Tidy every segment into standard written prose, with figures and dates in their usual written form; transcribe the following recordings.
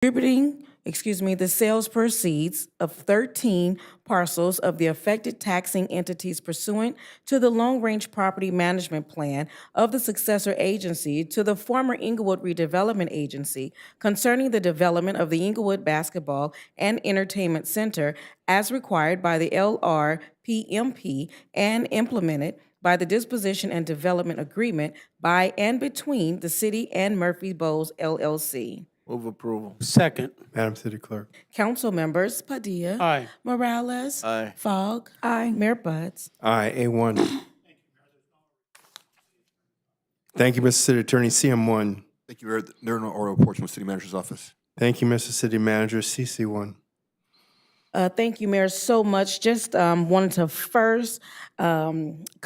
the sales proceeds of 13 parcels of the affected taxing entities pursuant to the long-range property management plan of the successor agency to the former Inglewood redevelopment agency concerning the development of the Inglewood Basketball and Entertainment Center as required by the LRPMP and implemented by the disposition and development agreement by and between the city and Murphy Bowles LLC. Move approval. Second. Madam City Clerk. Council members Padilla. Aye. Morales. Aye. Fogg. Aye. Mayor Buds. Aye, A1. Thank you, Mr. City Attorney. CM1. Thank you, Mayor. There are no oral reports from the City Manager's office. Thank you, Mr. City Manager. CC1. Thank you, Mayor, so much. Just wanted to first congratulate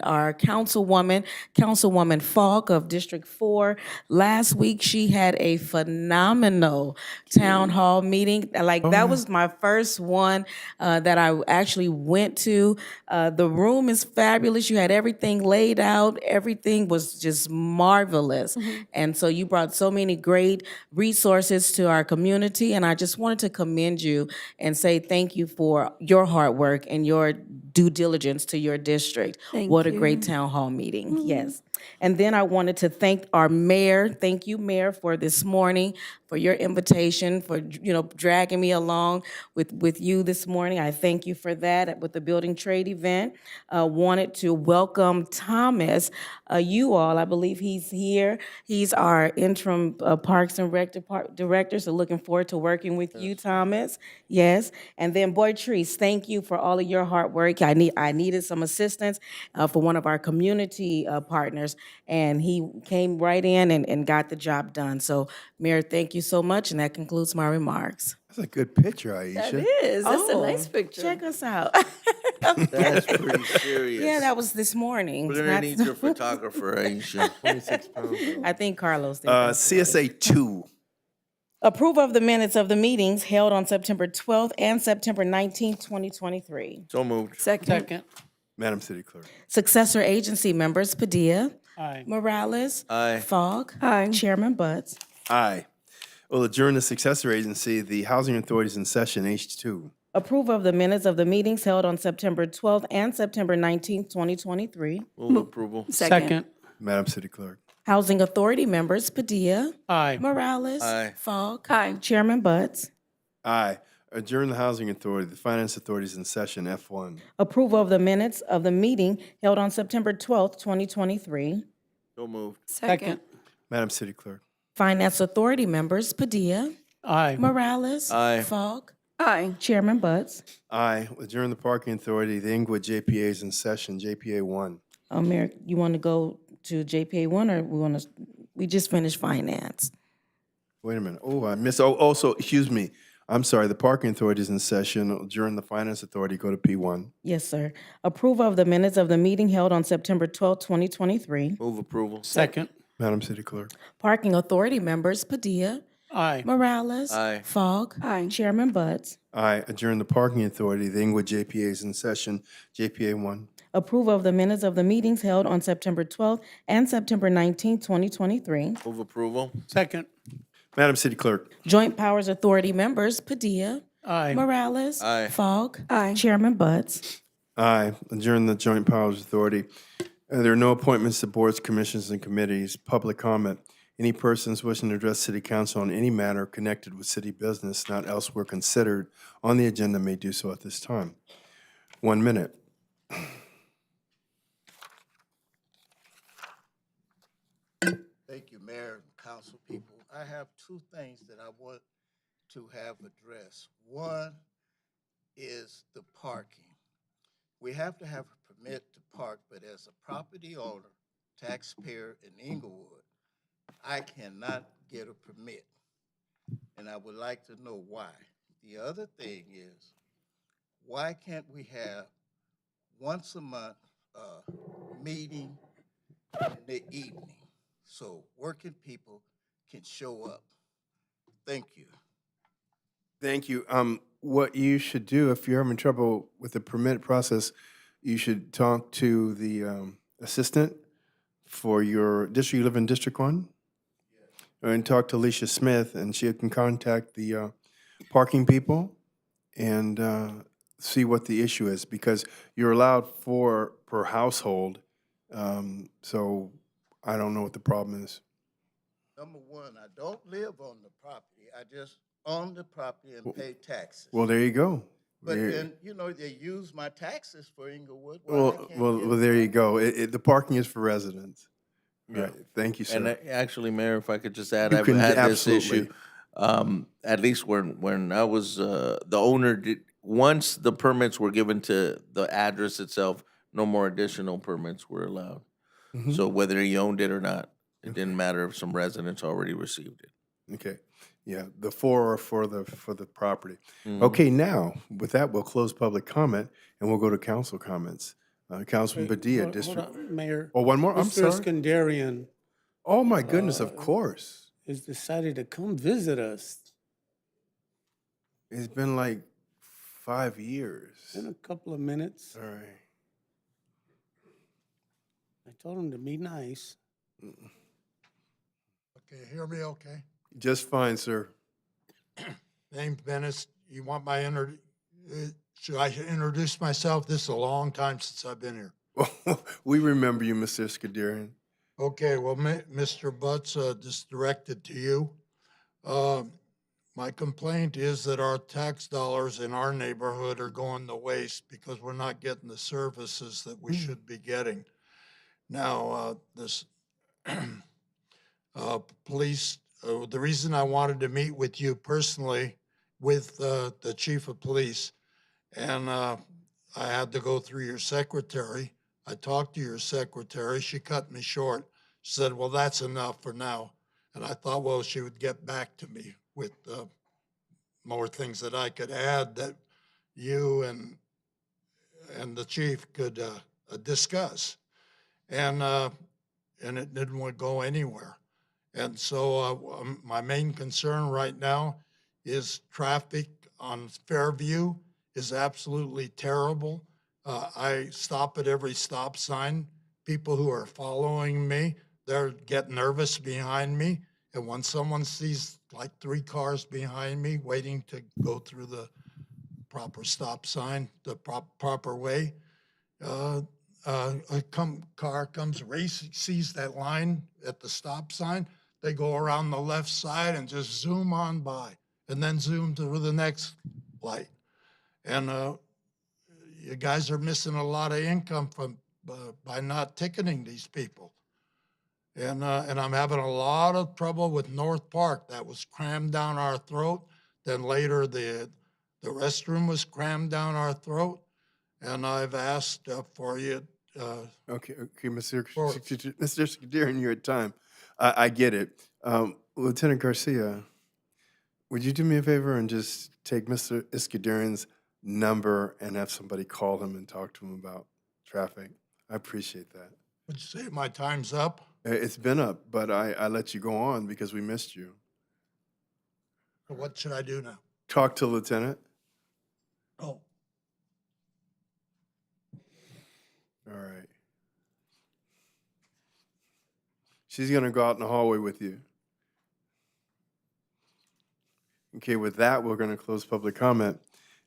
our Councilwoman Falk of District 4. Last week, she had a phenomenal town hall meeting. That was my first one that I actually went to. The room is fabulous. You had everything laid out. Everything was just marvelous. And so you brought so many great resources to our community, and I just wanted to commend you and say thank you for your hard work and your due diligence to your district. What a great town hall meeting. Yes. And then I wanted to thank our mayor. Thank you, Mayor, for this morning, for your invitation, for dragging me along with you this morning. I thank you for that with the building trade event. Wanted to welcome Thomas. You all, I believe he's here. He's our interim Parks and Rec director. So looking forward to working with you, Thomas. Yes. And then Boytrice, thank you for all of your hard work. I needed some assistance for one of our community partners, and he came right in and got the job done. So, Mayor, thank you so much, and that concludes my remarks. That's a good picture, Aisha. That is. That's a nice picture. Check us out. That's pretty serious. Yeah, that was this morning. We're gonna need your photographer, Aisha. 26 pounds. I think Carlos did. that. CSA 2. Approve of the minutes of the meetings held on September 12th and September 19th, 2023. So moved. Second. Madam City Clerk. Successor agency members Padilla. Aye. Morales. Aye. Fogg. Aye. Chairman Buds. Aye. Well, adjourn the successor agency, the Housing Authorities in session, H2. Approve of the minutes of the meetings held on September 12th and September 19th, 2023. Move approval. Second. Madam City Clerk. Housing Authority members Padilla. Aye. Morales. Aye. Fogg. Aye. Chairman Buds. Aye. Adjourn the Housing Authority, the Finance Authorities in session, F1. Approval of the minutes of the meeting held on September 12th, 2023. So moved. Second. Madam City Clerk. Finance Authority members Padilla. Aye. Morales. Aye. Fogg. Aye. Chairman Buds. Aye. Adjourn the Parking Authority, the Inglewood JPAs in session, JPA 1. Mayor, you want to go to JPA 1 or we just finished finance? Wait a minute. Oh, I missed. Oh, also, excuse me. I'm sorry. The Parking Authority is in session. Adjourn the Finance Authority, go to P1. Yes, sir. Approval of the minutes of the meeting held on September 12th, 2023. Move approval. Second. Madam City Clerk. Parking Authority members Padilla. Aye. Morales. Aye. Fogg. Aye. Chairman Buds. Aye. Adjourn the Parking Authority, the Inglewood JPAs in session, JPA 1. Approval of the minutes of the meetings held on September 12th and September 19th, 2023. Move approval. Second. Madam City Clerk. Joint Powers Authority members Padilla. Aye. Morales. Aye. Fogg. Aye. Chairman Buds. Aye. Adjourn the Joint Powers Authority. There are no appointments to boards, commissions, and committees. Public comment. Any persons wishing to address City Council on any matter connected with city business not elsewhere considered on the agenda may do so at this time. 1 minute. Thank you, Mayor and council people. I have two things that I want to have addressed. One is the parking. We have to have a permit to park, but as a property owner, taxpayer in Inglewood, I cannot get a permit. And I would like to know why. The other thing is, why can't we have once a month meeting in the evening so working people can show up? Thank you. Thank you. What you should do, if you're having trouble with the permit process, you should talk to the assistant for your district. You live in District 1? and talk to Alicia Smith, and she can contact the parking people and see what the issue is, because you're allowed 4 per household. So I don't know what the problem is. Number one, I don't live on the property. I just own the property and pay taxes. Well, there you go. But There- then, they use my taxes for Inglewood. Why they can't well, use there you mine? go. The parking is for residents. Yeah. Right. Thank you, sir. And actually, Mayor, if I could just add, You I've can had this absolutely. issue. At least when I was the owner, once the permits were given to the address itself, no more additional permits were allowed. Mhm. So whether he owned it or not, it didn't matter if some residents already received it. Okay, yeah, the 4 are for the property. Mhm. Okay, now, with that, we'll close public comment, and we'll go to council comments. Councilman Padilla, Hold District. on, Mayor. Oh, one more, I'm Mr. sorry. Iskandarian Oh, my goodness, of course. has decided to come visit us It's been like 5 years. in a couple of minutes. All right. I told him to be nice. Okay, hear me okay? Just fine, sir. Name's Dennis. You want should I introduce myself? This is a long time since I've been here. We remember you, Mr. Skadarian. Okay, well, Mr. Butts, this is directed to you. My complaint is that our tax dollars in our neighborhood are going to waste because we're not getting the services that we should be getting. Now, this police, the reason I wanted to meet with you personally with the chief of police, and I had to go through your secretary. I talked to your secretary. She cut me short. She said, well, that's enough for now. And I thought, well, she would get back to me with more things that I could add that you and the chief could discuss. And it didn't go anywhere. And so my main concern right now is traffic on Fairview is absolutely terrible. I stop at every stop sign. People who are following me, they're getting nervous behind me. And when someone sees like 3 cars behind me waiting to go through the proper stop sign, the proper way, car comes racing, sees that line at the stop sign. They go around the left side and just zoom on by, and then zoom to the next light. And you guys are missing a lot of income from by not ticketing these people. And I'm having a lot of trouble with North Park. That was crammed down our throat. Then later the restroom was crammed down our throat. And I've asked for you. Okay, Mr. For- Skadarian, you're at time. I get it. Lieutenant Garcia, would you do me a favor and just take Mr. Iskandarian's number and have somebody call him and talk to him about traffic? I appreciate that. Would you say my time's up? It's been up, but I let you go on because we missed you. Or what should I do now? Talk to Lieutenant. Oh, All right. She's going to go out in the hallway with you. Okay, with that, we're going to close public comment.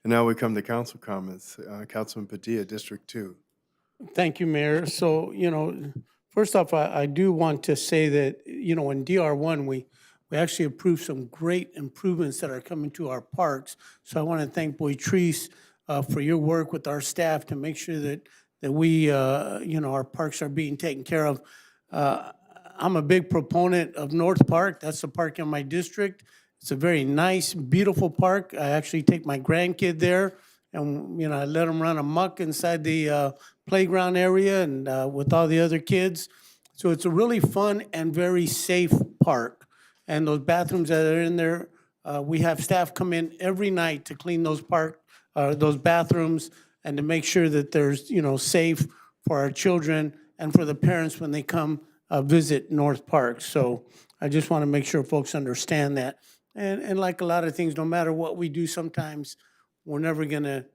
And now we come to council comments. Councilman Padilla, District 2. Thank you, Mayor. So, first off, I do want to say that, in DR1, we actually approved some great improvements that are coming to our parks. So I want to thank Boitrice for your work with our staff to make sure that we, our parks are being taken care of. I'm a big proponent of North Park. That's the park in my district. It's a very nice, beautiful park. I actually take my grandkid there, and I let him run amok inside the playground area and with all the other kids. So it's a really fun and very safe park. And those bathrooms that are in there, we have staff come in every night to clean those bathrooms and to make sure that there's safe for our children and for the parents when they come visit North Park. So I just want to make sure folks understand that. And like a lot of things, no matter what we do, sometimes we're never gonna,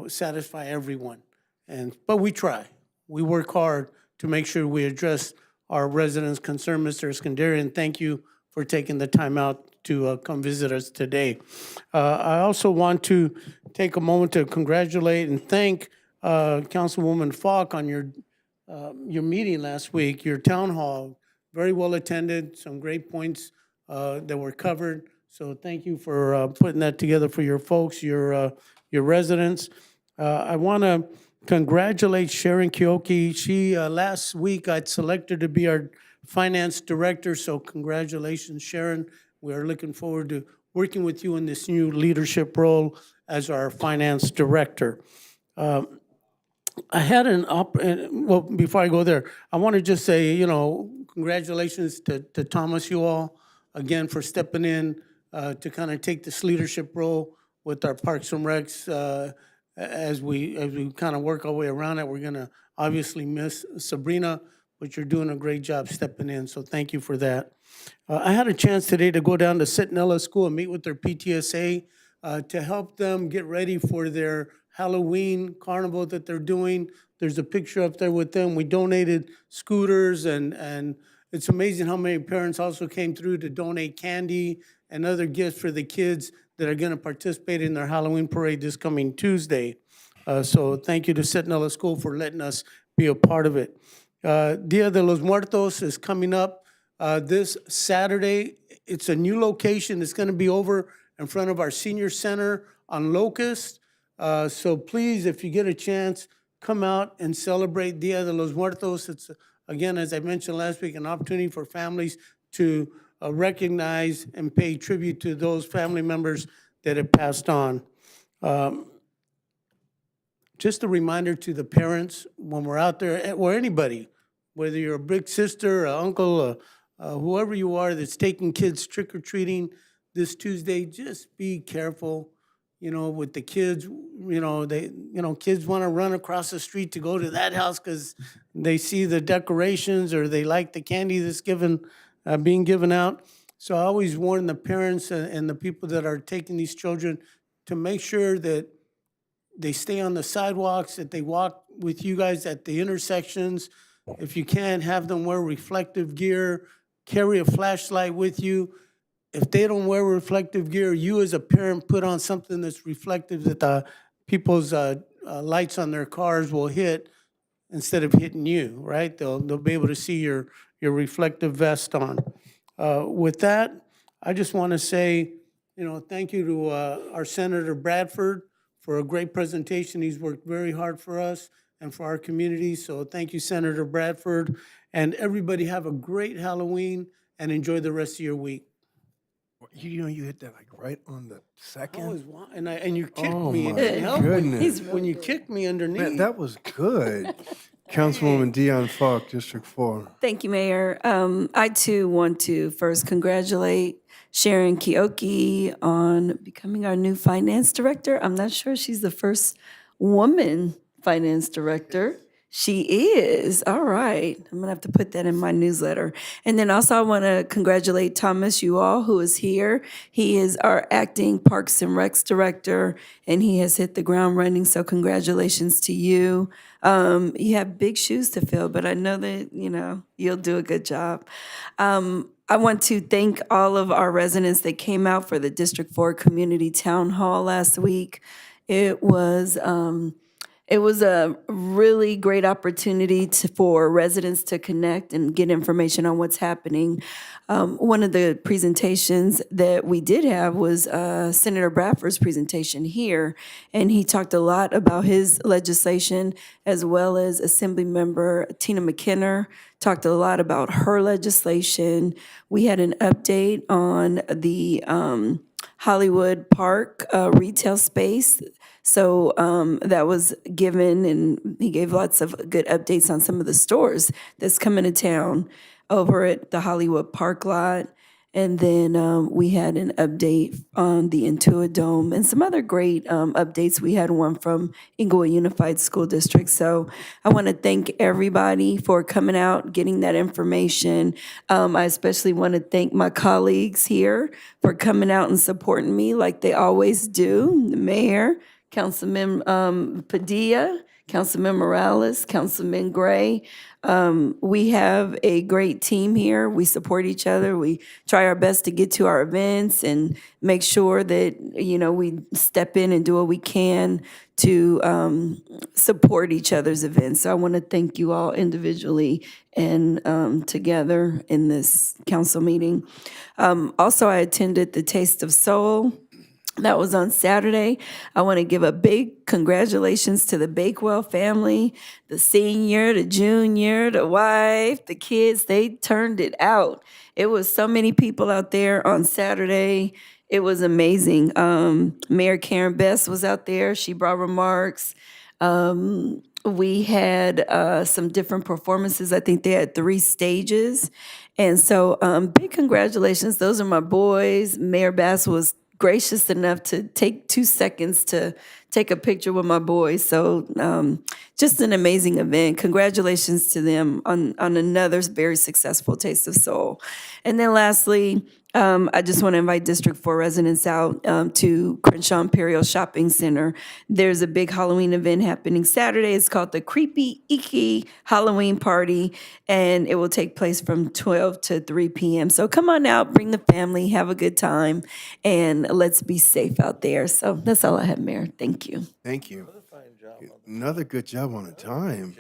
satisfy everyone. But we try. We work hard to make sure we address our residents' concern. Mr. Iskandarian, thank you for taking the time out to come visit us today. I also want to take a moment to congratulate and thank Councilwoman Falk on your meeting last week, your town hall. Very well attended, some great points that were covered. So thank you for putting that together for your folks, your residents. I want to congratulate Sharon Kioki. She, last week, I'd selected to be our finance director, so congratulations, Sharon. We are looking forward to working with you in this new leadership role as our finance director. I had well, before I go there, I want to just say, congratulations to Thomas, you all, again, for stepping in to kind of take this leadership role with our Parks and Recs as we kind of work our way around it. We're going to obviously miss Sabrina, but you're doing a great job stepping in, so thank you for that. I had a chance today to go down to Centinela School and meet with their PTSA to help them get ready for their Halloween carnival that they're doing. There's a picture up there with them. We donated scooters, and it's amazing how many parents also came through to donate candy and other gifts for the kids that are going to participate in their Halloween parade this coming Tuesday. So thank you to Centinela School for letting us be a part of it. Dia de los Muertos is coming up this Saturday. It's a new location. It's going to be over in front of our senior center on Locust. So please, if you get a chance, come out and celebrate Dia de los Muertos. It's, again, as I mentioned last week, an opportunity for families to recognize and pay tribute to those family members that have passed on. Just a reminder to the parents when we're out there, or anybody, whether you're a big sister, an uncle, whoever you are that's taking kids trick-or-treating this Tuesday, just be careful, with the kids. Kids want to run across the street to go to that house because they see the decorations or they like the candy that's being given out. So I always warn the parents and the people that are taking these children to make sure that they stay on the sidewalks, that they walk with you guys at the intersections. If you can, have them wear reflective gear, carry a flashlight with you. If they don't wear reflective gear, you as a parent put on something that's reflective that the people's lights on their cars will hit instead of hitting you, right? They'll be able to see your reflective vest on. With that, I just want to say, thank you to our Senator Bradford for a great presentation. He's worked very hard for us and for our community. So thank you, Senator Bradford. And everybody have a great Halloween and enjoy the rest of your week. You hit that like right on the second. And you kicked Oh me. my It didn't help goodness. when you kicked me underneath. Man, that was good. Councilwoman Dion Falk, District 4. Thank you, Mayor. I too want to first congratulate Sharon Kioki on becoming our new finance director. I'm not sure she's the first woman finance director. She is. All right. I'm going to have to put that in my newsletter. And then also I want to congratulate Thomas Uall, who is here. He is our acting Parks and Recs director, and he has hit the ground running. So congratulations to you. You have big shoes to fill, but I know that, you'll do a good job. I want to thank all of our residents that came out for the District 4 Community Town Hall last week. It was a really great opportunity for residents to connect and get information on what's happening. One of the presentations that we did have was Senator Bradford's presentation here, and he talked a lot about his legislation, as well as Assemblymember Tina McKenna talked a lot about her legislation. We had an update on the Hollywood Park retail space. So that was given, and he gave lots of good updates on some of the stores that's coming to town over at the Hollywood Park lot. And then we had an update on the Intuit Dome and some other great updates. We had one from Inglewood Unified School District. So I want to thank everybody for coming out, getting that information. I especially want to thank my colleagues here for coming out and supporting me like they always do. The mayor, Councilman Padilla, Councilman Morales, Councilman Gray. We have a great team here. We support each other. We try our best to get to our events and make sure that, we step in and do what we can to support each other's events. So I want to thank you all individually and together in this council meeting. Also, I attended the Taste of Soul. That was on Saturday. I want to give a big congratulations to the Bakewell family, the senior, the junior, the wife, the kids. They turned it out. It was so many people out there on Saturday. It was amazing. Mayor Karen Best was out there. She brought remarks. We had some different performances. I think they had 3 stages. And so big congratulations. Those are my boys. Mayor Bass was gracious enough to take 2 seconds to take a picture with my boys. So just an amazing event. Congratulations to them on another very successful Taste of Soul. And then lastly, I just want to invite District 4 residents out to Crenshaw Imperial Shopping Center. There's a big Halloween event happening Saturday. It's called the Creepy Icky Halloween Party, and it will take place from 12 to 3 p.m. So come on out, bring the family, have a good time, and let's be safe out there. So that's all I have, Mayor. Thank you. Thank you. Another good job on the time.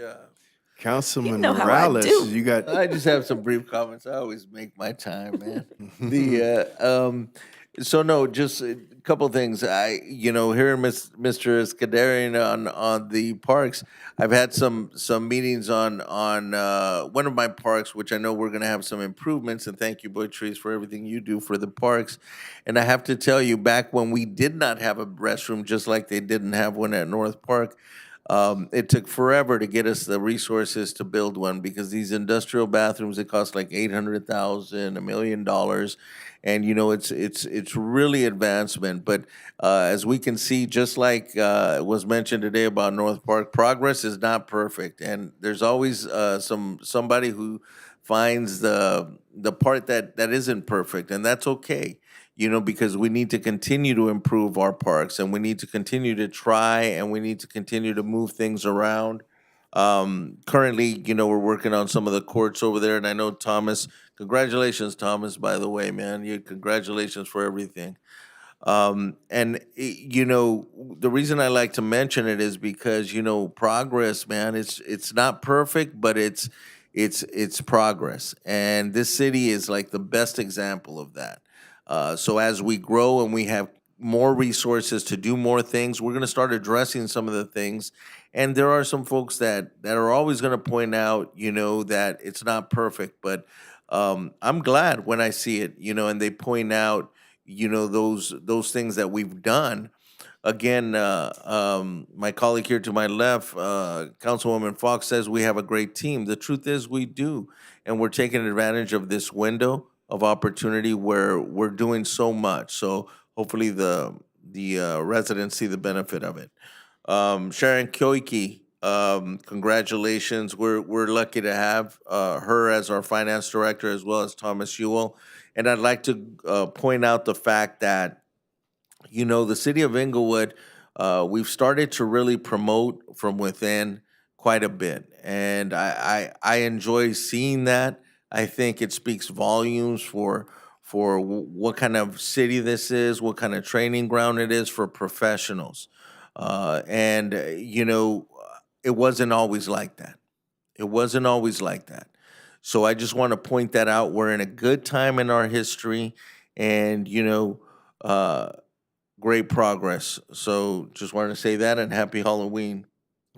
Councilman You know how I Morales, do. you got I just have some brief comments. I always make my time, man. So no, just a couple things. Hearing Mr. Scuderian on the parks, I've had some meetings on one of my parks, which I know we're going to have some improvements. And thank you, Boytrice, for everything you do for the parks. And I have to tell you, back when we did not have a restroom, just like they didn't have one at North Park. It took forever to get us the resources to build one because these industrial bathrooms, it cost like $800,000, $1 million, and it's really advancement. But as we can see, just like was mentioned today about North Park, progress is not perfect, and there's always somebody who finds the part that isn't perfect, and that's okay. Because we need to continue to improve our parks and we need to continue to try and we need to continue to move things around. Currently, we're working on some of the courts over there. And I know Thomas, congratulations, Thomas, by the way, man. Congratulations for everything. The reason I like to mention it is because, progress, man, it's not perfect, but it's progress. And this city is like the best example of that. So as we grow and we have more resources to do more things, we're going to start addressing some of the things. And there are some folks that are always going to point out, that it's not perfect. But I'm glad when I see it, and they point out, those things that we've done. Again, my colleague here to my left, Councilwoman Fox, says we have a great team. The truth is we do. And we're taking advantage of this window of opportunity where we're doing so much. So hopefully the residents see the benefit of it. Sharon Kyoiki, congratulations. We're lucky to have her as our finance director as well as Thomas Ewell. And I'd like to point out the fact that, the city of Inglewood, we've started to really promote from within quite a bit. And I enjoy seeing that. I think it speaks volumes for what kind of city this is, what kind of training ground it is for professionals. It wasn't always like that. It wasn't always like that. So I just want to point that out. We're in a good time in our history and, great progress. So just wanted to say that and happy Halloween.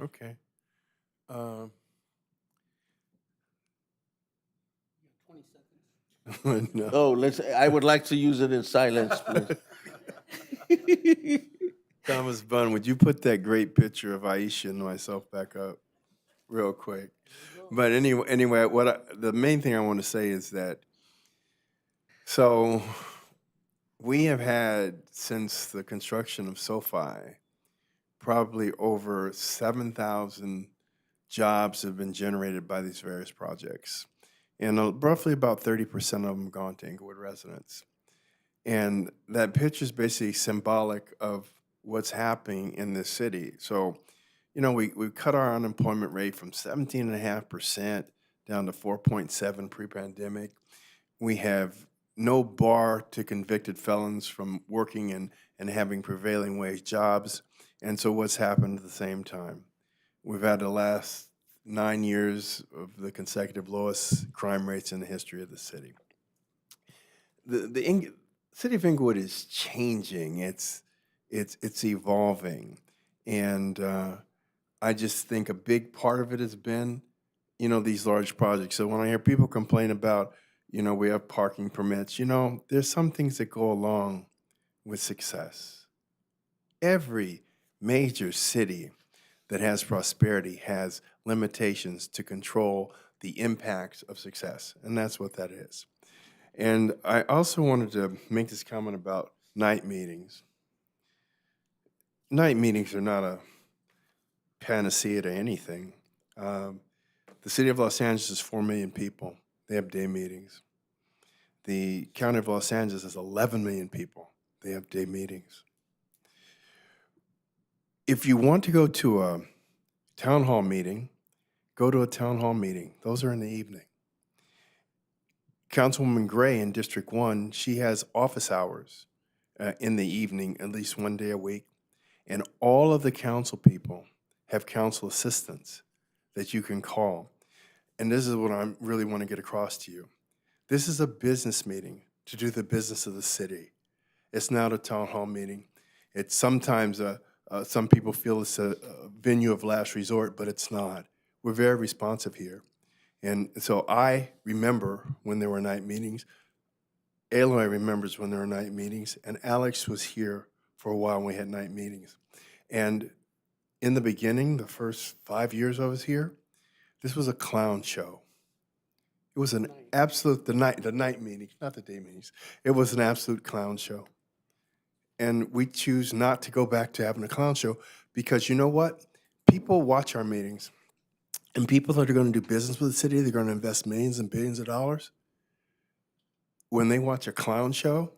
okay. No. Oh, I would like to use it in silence, please. Thomas Bunn, would you put that great picture of Aisha and myself back up real quick? But anyway, the main thing I want to say is that, so we have had, since the construction of SoFi, probably over 7,000 jobs have been generated by these various projects. And roughly about 30% of them gone to Inglewood residents. And that picture is basically symbolic of what's happening in this city. So, we cut our unemployment rate from 17.5% down to 4.7 pre-pandemic. We have no bar to convicted felons from working and having prevailing wage jobs. And so what's happened at the same time? We've had the last 9 years of the consecutive lowest crime rates in the history of the city. The city of Inglewood is changing. It's evolving, and I just think a big part of it has been, these large projects. So when I hear people complain about, we have parking permits, there's some things that go along with success. Every major city that has prosperity has limitations to control the impact of success, and that's what that is. And I also wanted to make this comment about night meetings. Night meetings are not a panacea to anything. The city of Los Angeles is 4 million people. They have day meetings. The county of Los Angeles is 11 million people. They have day meetings. If you want to go to a town hall meeting, go to a town hall meeting. Those are in the evening. Councilwoman Gray in District 1, she has office hours in the evening, at least one day a week. And all of the council people have council assistants that you can call. And this is what I really want to get across to you. This is a business meeting to do the business of the city. It's not a town hall meeting. It's sometimes some people feel it's a venue of last resort, but it's not. We're very responsive here. And so I remember when there were night meetings. Aloy remembers when there were night meetings. And Alex was here for a while when we had night meetings. And in the beginning, the first 5 years I was here, this was a clown show. It was an absolute, the night meetings, not the day meetings. It was an absolute clown show. And we choose not to go back to having a clown show because you know what? People watch our meetings. And people that are going to do business with the city, they're going to invest millions and billions of dollars. When they watch a clown show,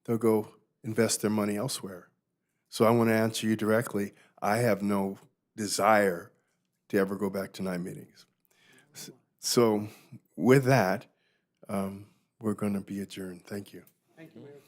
they'll go invest their money elsewhere. So I want to answer you directly. I have no desire to ever go back to night meetings. So with that, we're going to be adjourned. Thank you. Thank you, Mayor.